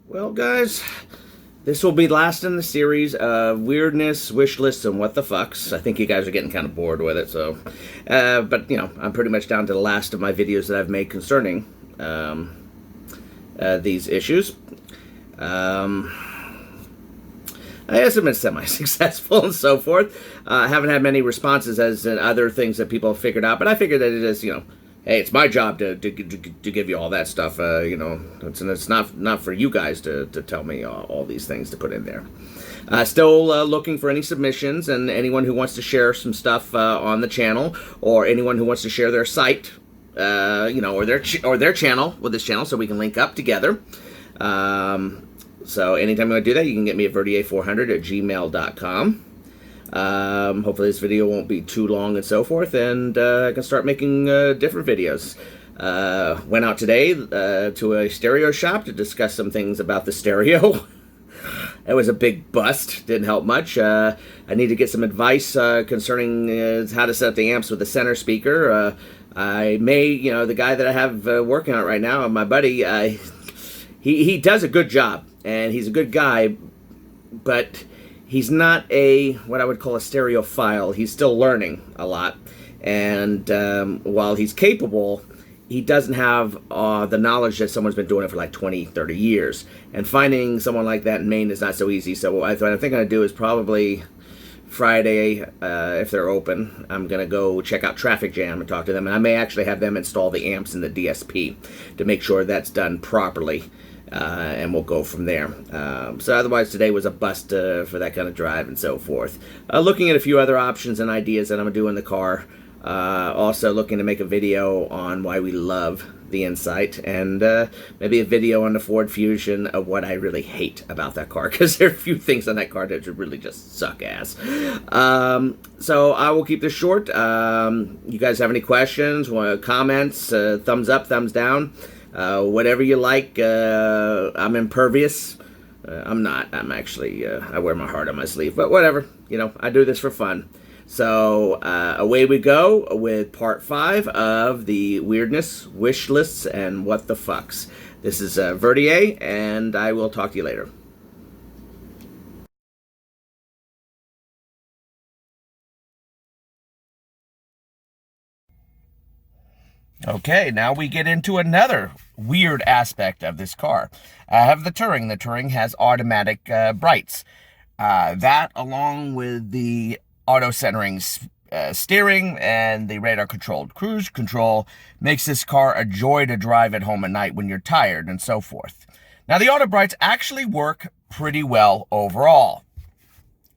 Well, guys, this will be last in the series of weirdness, wish lists, and what the fucks. I think you guys are getting kind of bored with it, so. But, I'm pretty much down to the last of my videos that I've made concerning these issues. I guess I've been semi-successful and so forth. I haven't had many responses as in other things that people have figured out, but I figured that it is, hey, it's my job to give you all that stuff. It's not for you guys to tell me all these things to put in there. Still looking for any submissions and anyone who wants to share some stuff on the channel, or anyone who wants to share their site, or their channel with this channel, so we can link up together. So anytime you want to do that, you can get me at verdier400@gmail.com. Hopefully this video won't be too long and so forth, and I can start making different videos. Went out today to a stereo shop to discuss some things about the stereo. It was a big bust, didn't help much. I need to get some advice concerning how to set up the amps with the center speaker. I may, the guy that I have working on it right now, my buddy, he does a good job, and he's a good guy, but he's not what I would call a stereophile. He's still learning a lot. And while he's capable, he doesn't have the knowledge that someone's been doing it for like 20, 30 years. And finding someone like that in Maine is not so easy. So what I think I'm going to do is probably Friday, if they're open, I'm going to go check out Traffic Jam and talk to them. And I may actually have them install the amps in the DSP to make sure that's done properly. And we'll go from there. So otherwise, today was a bust for that kind of drive and so forth. Looking at a few other options and ideas that I'm going to do in the car. Also looking to make a video on why we love the Insight, and maybe a video on the Ford Fusion of what I really hate about that car, because there are a few things on that car that really just suck ass. So I will keep this short. You guys have any questions, comments, thumbs up, thumbs down? Whatever you like. I'm impervious. I'm not. I'm actually, I wear my heart on my sleeve, but whatever. I do this for fun. So, away we go with part 5 of the weirdness, wish lists, and what the fucks. This is Verdier, and I will talk to you later. Okay, now we get into another weird aspect of this car. I have the Touring. The Touring has automatic brights. That, along with the auto-centering steering and the radar-controlled cruise control, makes this car a joy to drive at home at night when you're tired and so forth. Now, the auto brights actually work pretty well overall.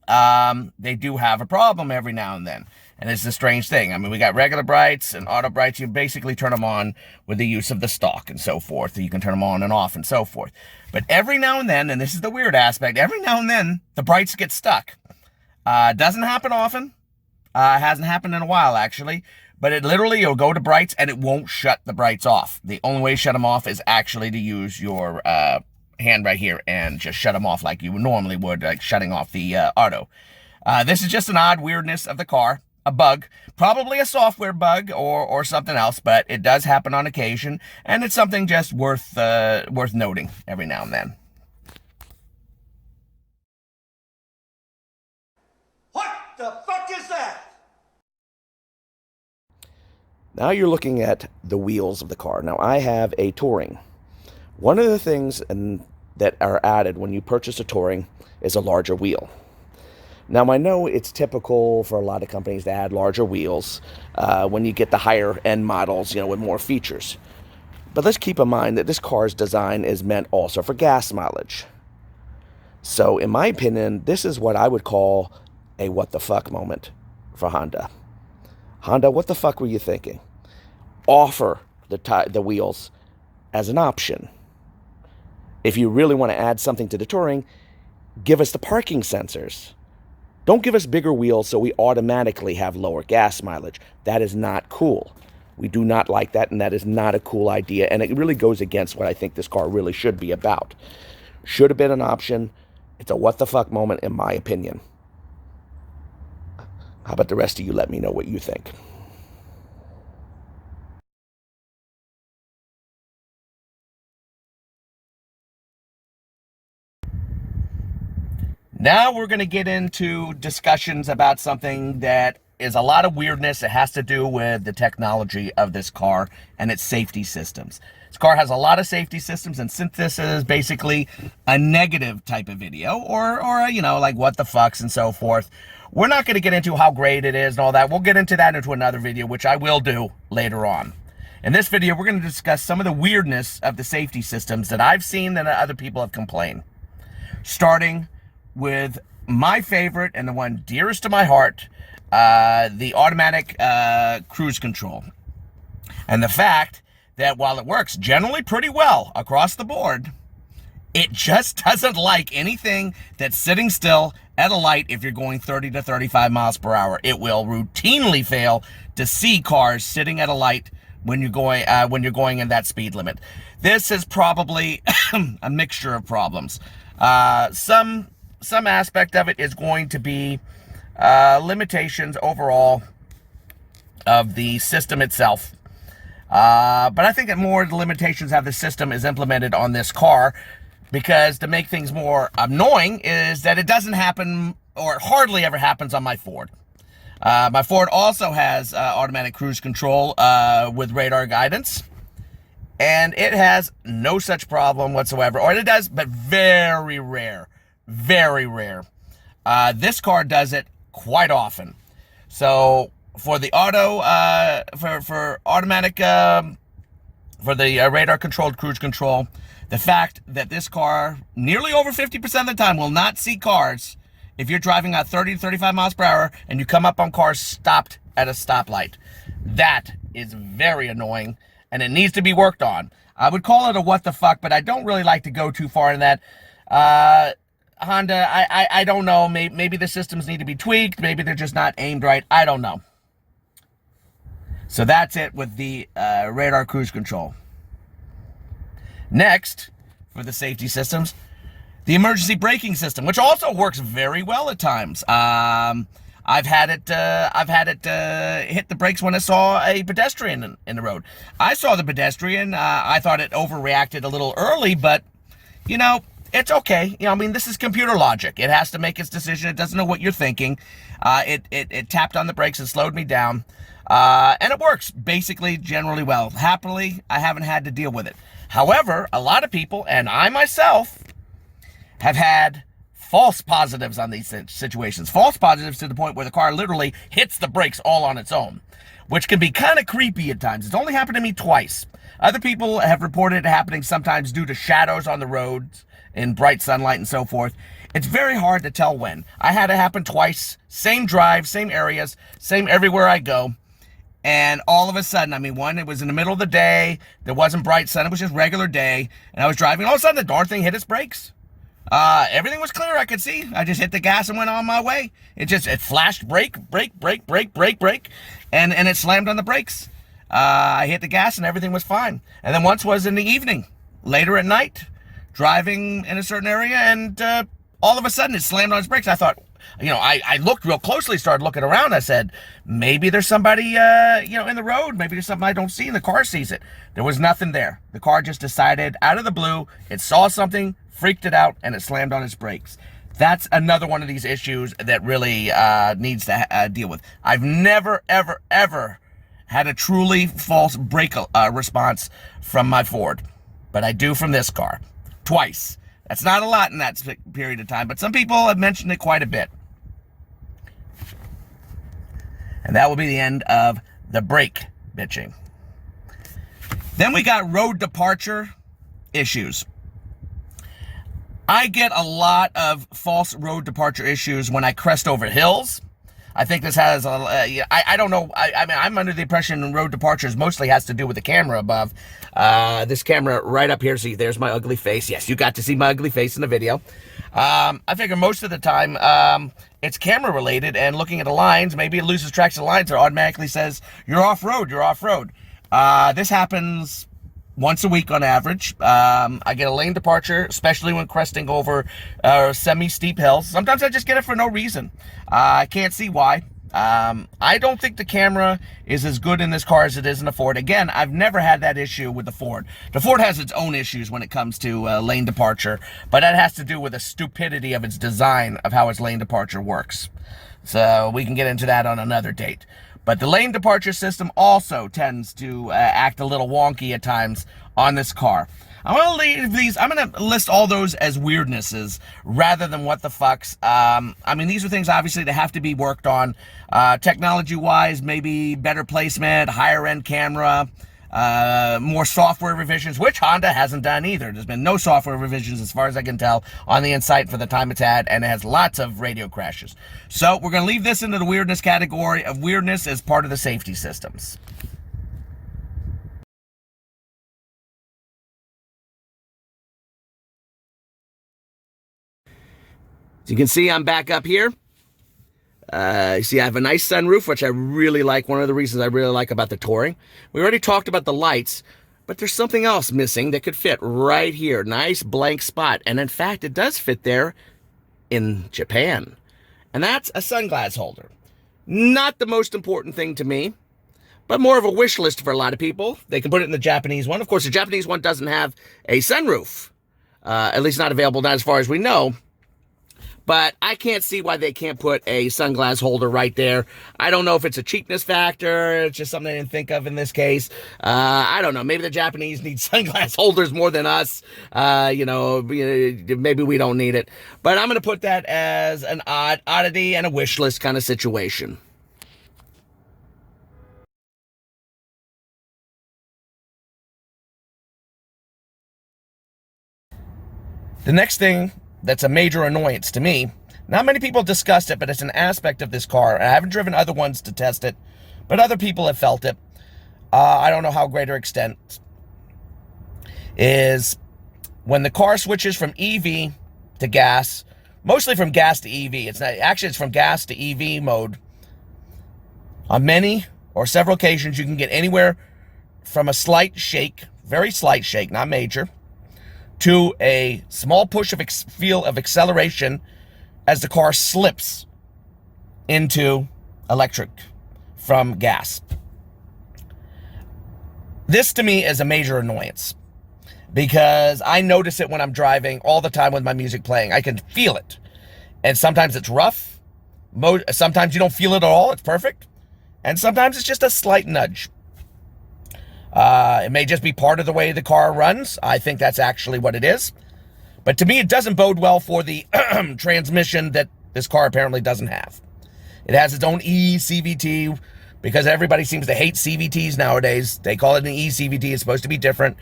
They do have a problem every now and then. And it's a strange thing. I mean, we got regular brights and auto brights. You basically turn them on with the use of the stalk and so forth. You can turn them on and off and so forth. But every now and then, and this is the weird aspect, every now and then, the brights get stuck. Doesn't happen often. Hasn't happened in a while, actually. But it literally, you'll go to brights and it won't shut the brights off. The only way to shut them off is actually to use your hand right here and just shut them off like you normally would, like shutting off the auto. This is just an odd weirdness of the car. A bug, probably a software bug or something else, but it does happen on occasion, and it's something just worth noting every now and then. What the fuck is that? Now you're looking at the wheels of the car. Now I have a Touring. One of the things that are added when you purchase a Touring is a larger wheel. Now, I know it's typical for a lot of companies to add larger wheels when you get the higher-end models, with more features. But let's keep in mind that this car's design is meant also for gas mileage. So, in my opinion, this is what I would call a what the fuck moment for Honda. Honda, what the fuck were you thinking? Offer the wheels as an option. If you really want to add something to the Touring, give us the parking sensors. Don't give us bigger wheels so we automatically have lower gas mileage. That is not cool. We do not like that, and that is not a cool idea, and it really goes against what I think this car really should be about. Should have been an option. It's a what the fuck moment, in my opinion. How about the rest of you let me know what you think? Now we're going to get into discussions about something that is a lot of weirdness. It has to do with the technology of this car and its safety systems. This car has a lot of safety systems, and since this is basically a negative type of video, or you know, like what the fucks and so forth, we're not going to get into how great it is and all that. We'll get into that into another video, which I will do later on. In this video, we're going to discuss some of the weirdness of the safety systems that I've seen that other people have complained. Starting with my favorite and the one dearest to my heart, the automatic cruise control. And the fact that while it works generally pretty well across the board, it just doesn't like anything that's sitting still at a light if you're going 30 to 35 miles per hour. It will routinely fail to see cars sitting at a light when you're going in that speed limit. This is probably a mixture of problems. Some aspect of it is going to be limitations overall of the system itself. But I think that more of the limitations have the system is implemented on this car, because to make things more annoying is that it doesn't happen, or hardly ever happens, on my Ford. My Ford also has automatic cruise control with radar guidance, and it has no such problem whatsoever. Or it does, but very rare. Very rare. This car does it quite often. So for the for automatic, for the radar controlled cruise control, the fact that this car nearly over 50% of the time will not see cars if you're driving at 30 to 35 miles per hour and you come up on cars stopped at a stoplight. That is very annoying, and it needs to be worked on. I would call it a what the fuck, but I don't really like to go too far in that. Honda, I don't know. Maybe the systems need to be tweaked. Maybe they're just not aimed right. I don't know. So that's it with the radar cruise control. Next, for the safety systems, the emergency braking system, which also works very well at times. I've had it hit the brakes when I saw a pedestrian in the road. I saw the pedestrian. I thought it overreacted a little early, but you know, it's okay. You know, I mean, this is computer logic. It has to make its decision. It doesn't know what you're thinking. It tapped on the brakes and slowed me down. And it works basically generally well. Happily, I haven't had to deal with it. However, a lot of people, and I myself, have had false positives on these situations. False positives to the point where the car literally hits the brakes all on its own, which can be kind of creepy at times. It's only happened to me twice. Other people have reported it happening sometimes due to shadows on the roads in bright sunlight and so forth. It's very hard to tell when. I had it happen twice. Same drive, same areas, same everywhere I go. And all of a sudden, I mean, one, it was in the middle of the day. There wasn't bright sun. It was just regular day. And I was driving. All of a sudden, the darn thing hit its brakes. Everything was clear. I could see. I just hit the gas and went on my way. It flashed brake. And it slammed on the brakes. I hit the gas and everything was fine. And then once was in the evening, later at night, driving in a certain area, and all of a sudden it slammed on its brakes. I thought, you know, I looked real closely, started looking around. I said, maybe there's somebody, you know, in the road. Maybe there's something I don't see and the car sees it. There was nothing there. The car just decided out of the blue, it saw something, freaked it out, and it slammed on its brakes. That's another one of these issues that really needs to deal with. I've never, ever, ever had a truly false brake response from my Ford, but I do from this car. Twice. That's not a lot in that period of time, but some people have mentioned it quite a bit. And that will be the end of the brake bitching. Then we got road departure issues. I get a lot of false road departure issues when I crest over hills. I think this has I don't know. I mean, I'm under the impression road departures mostly has to do with the camera above. This camera right up here. See, there's my ugly face. Yes, you got to see my ugly face in the video. I figure most of the time it's camera related, and looking at the lines, maybe it loses track of the lines, or automatically says you're off road. You're off road. This happens once a week on average. I get a lane departure, especially when cresting over semi-steep hills. Sometimes I just get it for no reason. I can't see why. I don't think the camera is as good in this car as it is in the Ford. Again, I've never had that issue with the Ford. The Ford has its own issues when it comes to lane departure, but that has to do with the stupidity of its design of how its lane departure works. So we can get into that on another date. But the lane departure system also tends to act a little wonky at times on this car. I'm going to list all those as weirdnesses rather than what the fucks. I mean, these are things obviously that have to be worked on. Technology-wise, maybe better placement, higher-end camera, more software revisions, which Honda hasn't done either. There's been no software revisions, as far as I can tell, on the Insight for the time it's had, and it has lots of radio crashes. So we're going to leave this into the weirdness category of weirdness as part of the safety systems. As you can see, I'm back up here. You see, I have a nice sunroof, which I really like. One of the reasons I really like about the Touring. We already talked about the lights, but there's something else missing that could fit right here. Nice blank spot. And in fact, it does fit there in Japan. And that's a sunglass holder. Not the most important thing to me, but more of a wish list for a lot of people. They can put it in the Japanese one. Of course, the Japanese one doesn't have a sunroof. At least not available, not as far as we know. But I can't see why they can't put a sunglass holder right there. I don't know if it's a cheapness factor. It's just something I didn't think of in this case. I don't know. Maybe the Japanese need sunglass holders more than us. Maybe we don't need it. But I'm going to put that as an oddity and a wish list kind of situation. The next thing that's a major annoyance to me. Not many people discussed it, but it's an aspect of this car. I haven't driven other ones to test it, but other people have felt it. I don't know how greater extent. Is when the car switches from EV to gas, mostly from gas to EV. It's from gas to EV mode. On many or several occasions, you can get anywhere from a slight shake, very slight shake, not major, to a small push of feel of acceleration as the car slips into electric from gas. This to me is a major annoyance because I notice it when I'm driving all the time with my music playing. I can feel it. And sometimes it's rough. Sometimes you don't feel it at all. It's perfect. And sometimes it's just a slight nudge. It may just be part of the way the car runs. I think that's actually what it is. But to me, it doesn't bode well for the transmission that this car apparently doesn't have. It has its own e-CVT because everybody seems to hate CVTs nowadays. They call it an e-CVT. It's supposed to be different.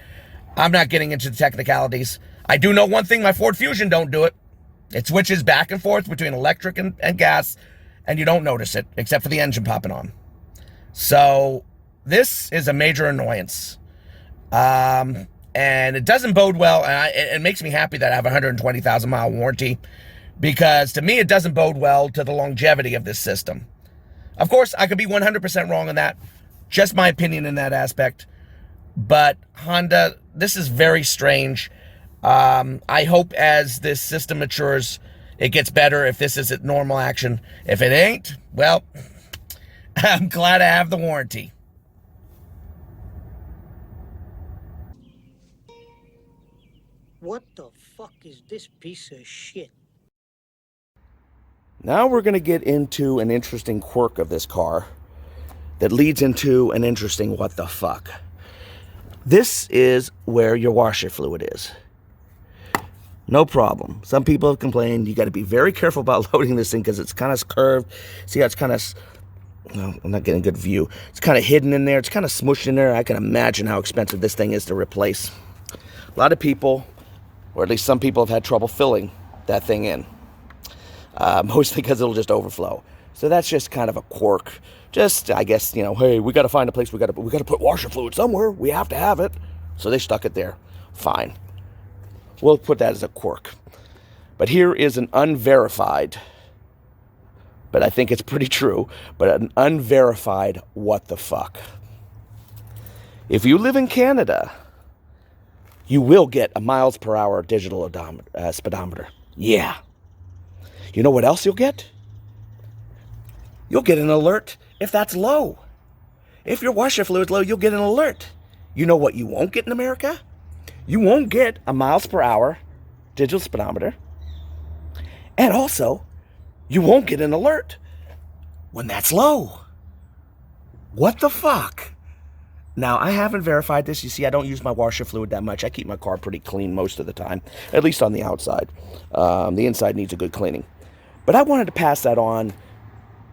I'm not getting into the technicalities. I do know one thing. My Ford Fusion don't do it. It switches back and forth between electric and gas, and you don't notice it except for the engine popping on. So this is a major annoyance. And it doesn't bode well. And it makes me happy that I have a 120,000 mile warranty because to me, it doesn't bode well to the longevity of this system. Of course, I could be 100% wrong on that. Just my opinion in that aspect. But Honda, this is very strange. I hope as this system matures, it gets better if this is at normal action. If it ain't, well, I'm glad I have the warranty. What the fuck is this piece of shit? Now we're going to get into an interesting quirk of this car that leads into an interesting what the fuck. This is where your washer fluid is. No problem. Some people have complained you got to be very careful about loading this thing because it's kind of curved. See how it's kind of, no, I'm not getting a good view. It's kind of hidden in there. It's kind of smushed in there. I can imagine how expensive this thing is to replace. A lot of people, or at least some people, have had trouble filling that thing in. Mostly because it'll just overflow. So that's just kind of a quirk. Just, I guess, hey, we got to find a place. We got to put washer fluid somewhere. We have to have it. So they stuck it there. Fine. We'll put that as a quirk. But here is an unverified, but I think it's pretty true, but an unverified what the fuck. If you live in Canada, you will get a miles per hour digital speedometer. Yeah. You know what else you'll get? you'll get an alert if that's low. If your washer fluid's low, you'll get an alert. You know what you won't get in America? You won't get a miles per hour digital speedometer. And also, you won't get an alert when that's low. What the fuck? Now, I haven't verified this. You see, I don't use my washer fluid that much. I keep my car pretty clean most of the time, at least on the outside. The inside needs a good cleaning. But I wanted to pass that on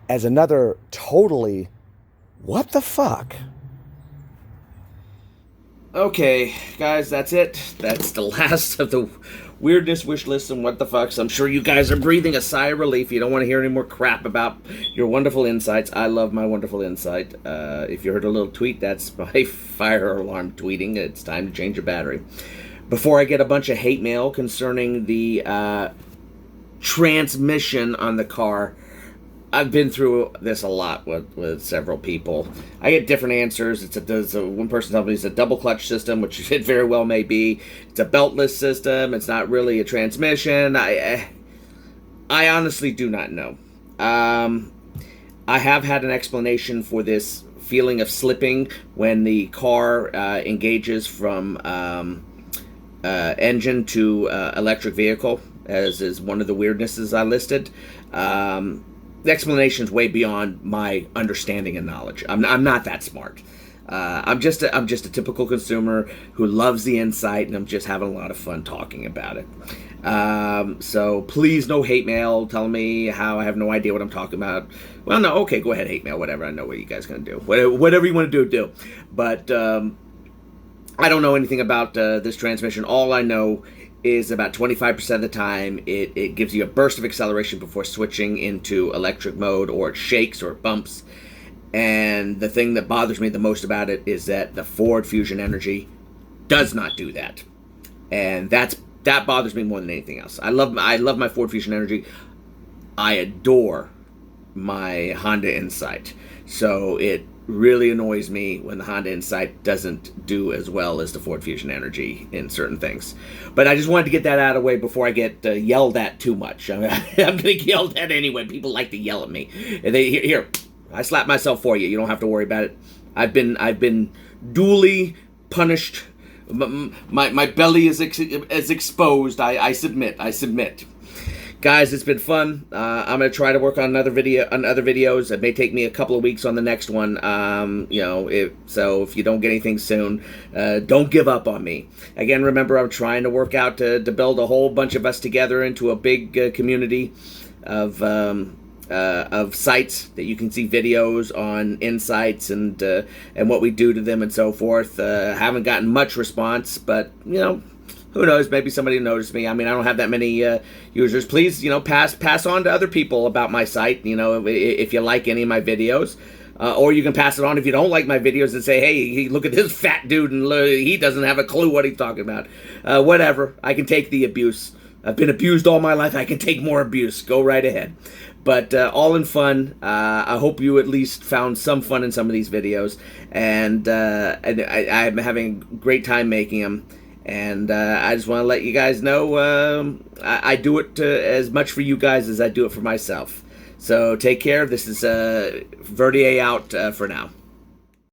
as another totally, what the fuck? Okay, guys, that's it. That's the last of the weirdness wish list and what the fucks. I'm sure you guys are breathing a sigh of relief. You don't want to hear any more crap about your wonderful insights. I love my wonderful insight. If you heard a little tweet, that's my fire alarm tweeting. It's time to change your battery. Before I get a bunch of hate mail concerning the transmission on the car, I've been through this a lot with several people. I get different answers. One person tells me it's a double clutch system, which it very well may be. It's a beltless system. It's not really a transmission. I honestly do not know. I have had an explanation for this feeling of slipping when the car engages from engine to electric vehicle, as is one of the weirdnesses I listed. The explanation's way beyond my understanding and knowledge. I'm not that smart. I'm just a typical consumer who loves the insight, and I'm just having a lot of fun talking about it. So please, no hate mail telling me how I have no idea what I'm talking about. Well, no, okay, go ahead, hate mail, whatever. I know what you guys are gonna do. Whatever you want to do. But I don't know anything about this transmission. All I know is about 25% of the time it gives you a burst of acceleration before switching into electric mode, or it shakes or it bumps. And the thing that bothers me the most about it is that the Ford Fusion Energy does not do that. And that bothers me more than anything else. I love my Ford Fusion Energy. I adore my Honda Insight. So it really annoys me when the Honda Insight doesn't do as well as the Ford Fusion Energy in certain things. But I just wanted to get that out of the way before I get yelled at too much. I'm going to get yelled at anyway. People like to yell at me. And here, I slap myself for you. You don't have to worry about it. I've been duly punished. My belly is exposed. I submit. Guys, it's been fun. I'm gonna try to work on other videos. It may take me a couple of weeks on the next one. So if you don't get anything soon, don't give up on me. Again, remember, I'm trying to work out to build a whole bunch of us together into a big community of sites that you can see videos on insights and what we do to them and so forth. Haven't gotten much response, but who knows? Maybe somebody noticed me. I mean, I don't have that many users. Please, pass on to other people about my site. If you like any of my videos, or you can pass it on if you don't like my videos and say, "Hey, look at this fat dude, and he doesn't have a clue what he's talking about." Whatever. I can take the abuse. I've been abused all my life. I can take more abuse. Go right ahead. But all in fun. I hope you at least found some fun in some of these videos, and I'm having a great time making them. And I just want to let you guys know I do it as much for you guys as I do it for myself. So take care. This is Verdier out for now.